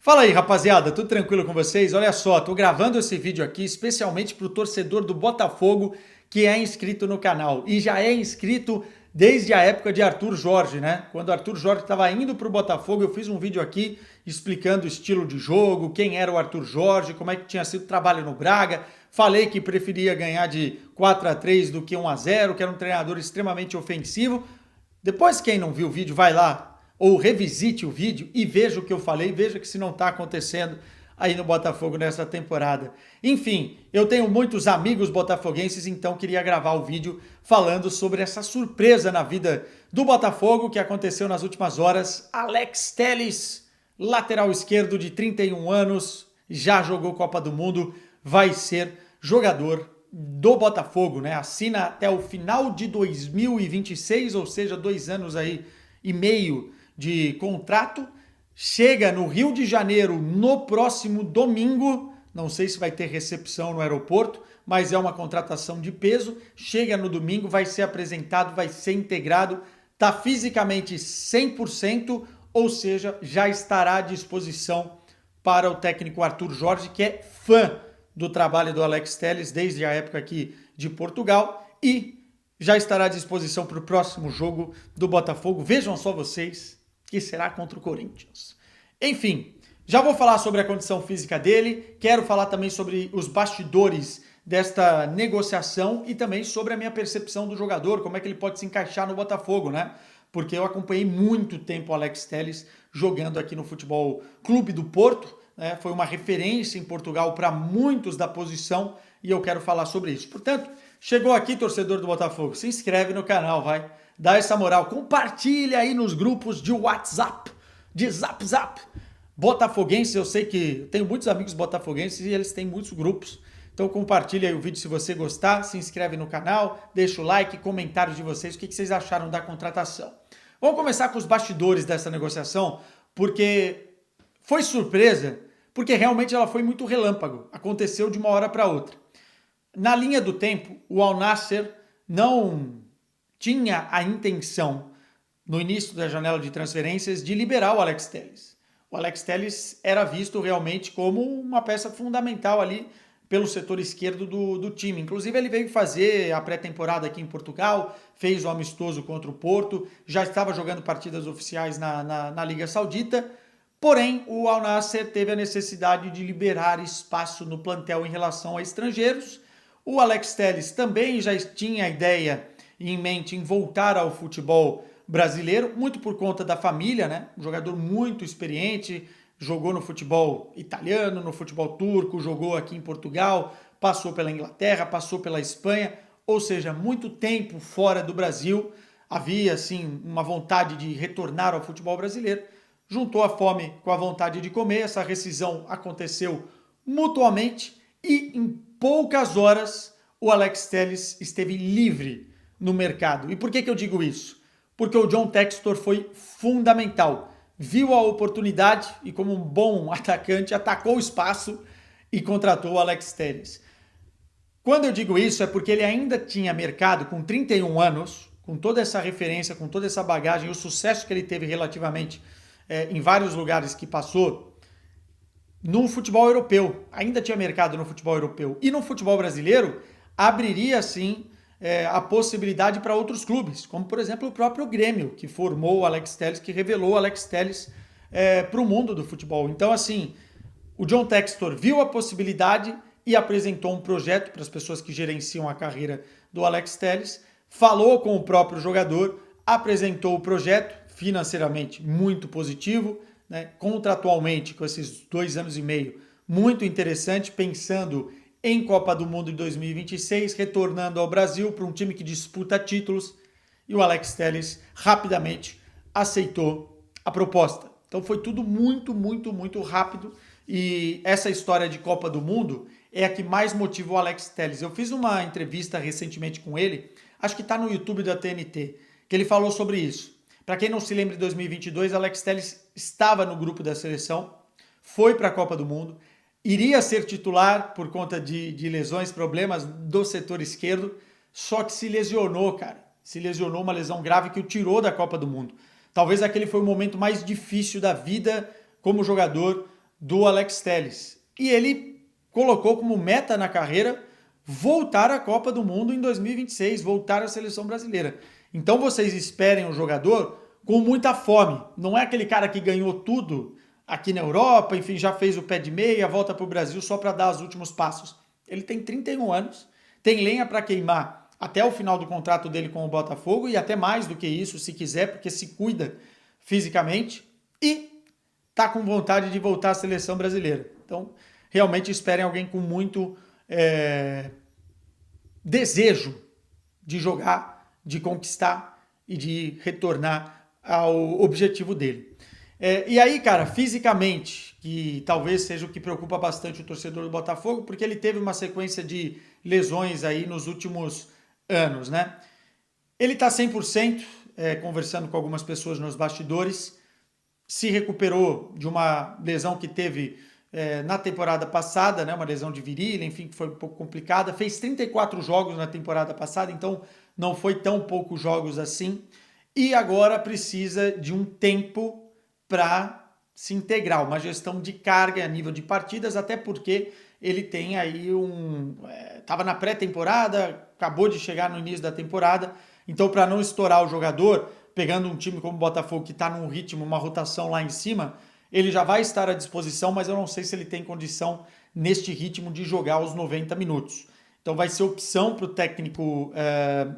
Fala aí, rapaziada, tudo tranquilo com vocês? Olha só, tô gravando esse vídeo aqui especialmente para o torcedor do Botafogo que é inscrito no canal e já é inscrito desde a época de Arthur Jorge, né? Quando Arthur Jorge estava indo para o Botafogo, eu fiz um vídeo aqui explicando o estilo de jogo, quem era o Arthur Jorge, como é que tinha sido o trabalho no Braga. Falei que preferia ganhar de 4-3 do que 1-0, que era um treinador extremamente ofensivo. Depois, quem não viu o vídeo, vai lá ou revisite o vídeo e veja o que eu falei, veja que se não está acontecendo aí no Botafogo nessa temporada. Enfim, eu tenho muitos amigos botafoguenses, então queria gravar o vídeo falando sobre essa surpresa na vida do Botafogo que aconteceu nas últimas horas. Alex Telles, lateral esquerdo de 31 anos, já jogou Copa do Mundo, vai ser jogador do Botafogo, né? Assina até o final de 2026, ou seja, 2 anos aí e meio de contrato, chega no Rio de Janeiro no próximo domingo, não sei se vai ter recepção no aeroporto, mas é uma contratação de peso, chega no domingo, vai ser apresentado, vai ser integrado, está fisicamente 100%, ou seja, já estará à disposição para o técnico Arthur Jorge, que é fã do trabalho do Alex Telles desde a época aqui de Portugal e já estará à disposição para o próximo jogo do Botafogo. Vejam só vocês, que será contra o Corinthians. Enfim, já vou falar sobre a condição física dele, quero falar também sobre os bastidores desta negociação e também sobre a minha percepção do jogador, como é que ele pode se encaixar no Botafogo, né? Porque eu acompanhei muito tempo o Alex Telles jogando aqui no Futebol Clube do Porto, né? Foi uma referência em Portugal para muitos da posição e eu quero falar sobre isso. Portanto, chegou aqui, torcedor do Botafogo, se inscreve no canal, vai. Dá essa moral, compartilha aí nos grupos de WhatsApp, de Zap. Botafoguenses, eu sei que tenho muitos amigos botafoguenses e eles têm muitos grupos. Então compartilha aí o vídeo se você gostar, se inscreve no canal, deixa o like, comentários de vocês, o que vocês acharam da contratação. Vamos começar com os bastidores dessa negociação, porque foi surpresa, porque realmente ela foi muito relâmpago, aconteceu de uma hora para outra. Na linha do tempo, o Al Nassr não tinha a intenção, no início da janela de transferências, de liberar o Alex Telles. O Alex Telles era visto realmente como uma peça fundamental ali pelo setor esquerdo do time. Inclusive, ele veio fazer a pré-temporada aqui em Portugal, fez o amistoso contra o Porto, já estava jogando partidas oficiais na Liga Saudita, porém, o Al Nassr teve a necessidade de liberar espaço no plantel em relação a estrangeiros. O Alex Telles também já tinha a ideia em mente em voltar ao futebol brasileiro, muito por conta da família, né? Um jogador muito experiente, jogou no futebol italiano, no futebol turco, jogou aqui em Portugal, passou pela Inglaterra, passou pela Espanha, ou seja, muito tempo fora do Brasil, havia assim uma vontade de retornar ao futebol brasileiro, juntou a fome com a vontade de comer, essa rescisão aconteceu mutuamente e em poucas horas o Alex Telles esteve livre no mercado. E por que eu digo isso? Porque o John Textor foi fundamental. Viu a oportunidade e, como um bom atacante, atacou o espaço e contratou o Alex Telles. Quando eu digo isso é porque ele ainda tinha mercado com 31 anos, com toda essa referência, com toda essa bagagem, o sucesso que ele teve relativamente em vários lugares que passou, no futebol europeu. Ainda tinha mercado no futebol europeu. E no futebol brasileiro, abriria, sim, a possibilidade para outros clubes, como por exemplo o próprio Grêmio, que formou o Alex Telles, que revelou o Alex Telles para o mundo do futebol. Então, assim, o John Textor viu a possibilidade e apresentou um projeto para as pessoas que gerenciam a carreira do Alex Telles, falou com o próprio jogador, apresentou o projeto, financeiramente muito positivo, né? Contratualmente, com esses 2 anos e meio, muito interessante, pensando em Copa do Mundo de 2026, retornando ao Brasil para um time que disputa títulos, e o Alex Telles rapidamente aceitou a proposta. Então foi tudo muito rápido, e essa história de Copa do Mundo é a que mais motiva o Alex Telles. Eu fiz uma entrevista recentemente com ele, acho que está no YouTube da TNT, que ele falou sobre isso. Para quem não se lembra, de 2022, Alex Telles estava no grupo da seleção, foi para a Copa do Mundo, iria ser titular por conta de lesões, problemas do setor esquerdo, só que se lesionou, cara. Se lesionou, uma lesão grave que o tirou da Copa do Mundo. Talvez aquele foi o momento mais difícil da vida como jogador do Alex Telles. E ele colocou como meta na carreira voltar à Copa do Mundo em 2026, voltar à seleção brasileira. Então vocês esperem o jogador com muita fome. Não é aquele cara que ganhou tudo aqui na Europa, enfim, já fez o pé de meia, volta para o Brasil só para dar os últimos passos. Ele tem 31 anos, tem lenha para queimar até o final do contrato dele com o Botafogo e até mais do que isso, se quiser, porque se cuida fisicamente e tá com vontade de voltar à seleção brasileira. Então, realmente esperem alguém com muito desejo de jogar, de conquistar e de retornar ao objetivo dele. E aí, cara, fisicamente, que talvez seja o que preocupa bastante o torcedor do Botafogo, porque ele teve uma sequência de lesões aí nos últimos anos, né? Ele tá 100%, conversando com algumas pessoas nos bastidores, se recuperou de uma lesão que teve na temporada passada, né? Uma lesão de virilha, enfim, que foi um pouco complicada. Fez 34 jogos na temporada passada, então não foi tão poucos jogos assim. E agora precisa de um tempo para se integrar, uma gestão de carga a nível de partidas, até porque ele tem aí estava na pré-temporada, acabou de chegar no início da temporada, então para não estourar o jogador, pegando um time como o Botafogo que está num ritmo, uma rotação lá em cima, ele já vai estar à disposição, mas eu não sei se ele tem condição neste ritmo de jogar os 90 minutos. Então vai ser opção para o técnico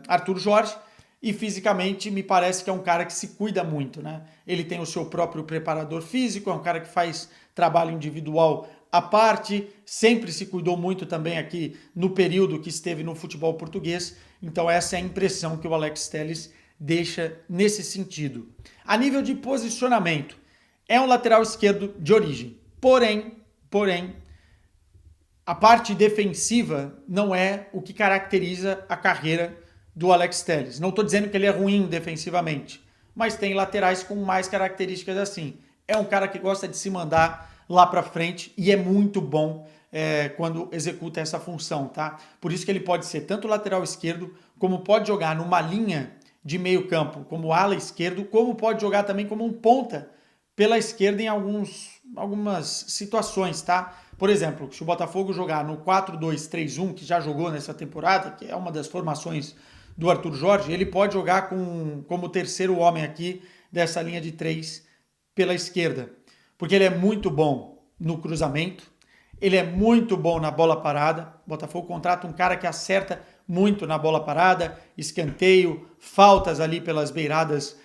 Arthur Jorge, e fisicamente me parece que é um cara que se cuida muito, né? Ele tem o seu próprio preparador físico, é um cara que faz trabalho individual à parte, sempre se cuidou muito também aqui no período que esteve no futebol português, então essa é a impressão que o Alex Telles deixa nesse sentido. A nível de posicionamento, é um lateral esquerdo de origem, porém, a parte defensiva não é o que caracteriza a carreira do Alex Telles. Não estou dizendo que ele é ruim defensivamente, mas tem laterais com mais características assim. É um cara que gosta de se mandar lá para frente e é muito bom quando executa essa função, tá? Por isso que ele pode ser tanto lateral esquerdo, como pode jogar numa linha de meio campo como ala esquerdo, como pode jogar também como um ponta pela esquerda em algumas situações, tá? Por exemplo, se o Botafogo jogar no 4-2-3-1, que já jogou nessa temporada, que é uma das formações do Arthur Jorge, ele pode jogar como terceiro homem aqui dessa linha de 3 pela esquerda, porque ele é muito bom no cruzamento, ele é muito bom na bola parada. O Botafogo contrata um cara que acerta muito na bola parada, escanteio, faltas ali pelas beiradas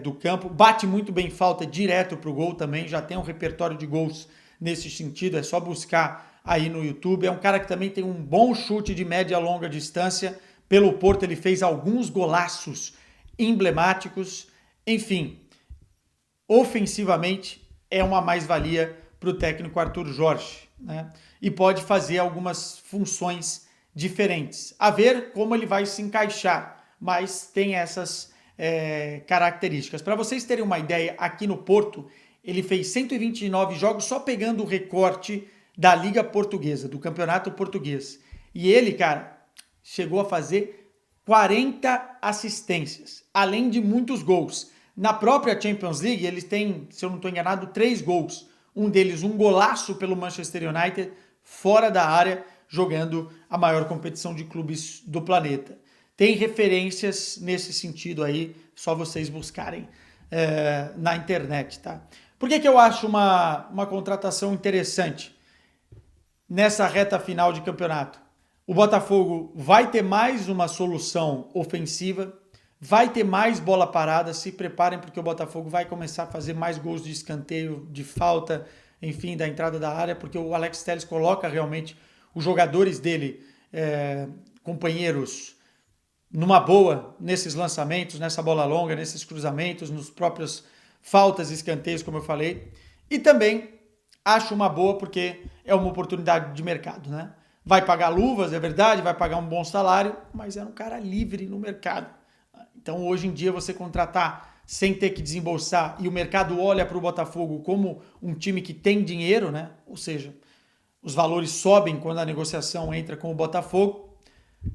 do campo, bate muito bem falta direto para o gol também, já tem um repertório de gols nesse sentido, é só buscar aí no YouTube. É um cara que também tem um bom chute de média e longa distância. Pelo Porto ele fez alguns golaços emblemáticos. Enfim, ofensivamente é uma mais-valia para o técnico Arthur Jorge, né? E pode fazer algumas funções diferentes. A ver como ele vai se encaixar, mas tem essas características. Para vocês terem uma ideia, aqui no Porto, ele fez 129 jogos só pegando o recorte da Liga Portuguesa, do Campeonato Português. E ele, cara, chegou a fazer 40 assistências, além de muitos gols. Na própria Champions League, eles têm, se eu não estou enganado, 3 gols. Um deles, um golaço pelo Manchester United, fora da área, jogando a maior competição de clubes do planeta. Tem referências nesse sentido aí, só vocês buscarem na internet, tá? Por que eu acho uma contratação interessante nessa reta final de campeonato? O Botafogo vai ter mais uma solução ofensiva, vai ter mais bola parada, se preparem porque o Botafogo vai começar a fazer mais gols de escanteio, de falta, enfim, da entrada da área, porque o Alex Telles coloca realmente os jogadores dele, companheiros, numa boa, nesses lançamentos, nessa bola longa, nesses cruzamentos, nos próprios faltas e escanteios, como eu falei. E também acho uma boa porque é uma oportunidade de mercado, né? Vai pagar luvas, é verdade, vai pagar um bom salário, mas é um cara livre no mercado. Então, hoje em dia, você contratar sem ter que desembolsar e o mercado olha para o Botafogo como um time que tem dinheiro, né? Ou seja, os valores sobem quando a negociação entra com o Botafogo.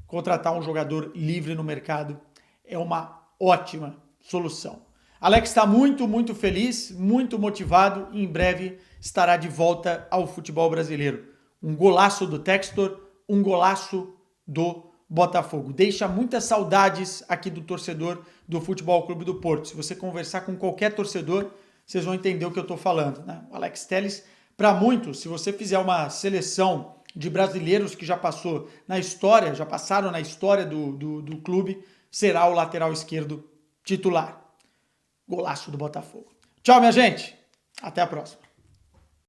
Contratar um jogador livre no mercado é uma ótima solução. Alex está muito feliz, muito motivado e em breve estará de volta ao futebol brasileiro. Um golaço do Textor, um golaço do Botafogo. Deixa muitas saudades aqui do torcedor do Futebol Clube do Porto. Se você conversar com qualquer torcedor, vocês vão entender o que eu estou falando, né? O Alex Telles, para muitos, se você fizer uma seleção de brasileiros que já passaram na história do clube, será o lateral esquerdo titular. Golaço do Botafogo. Tchau, minha gente. Até a próxima.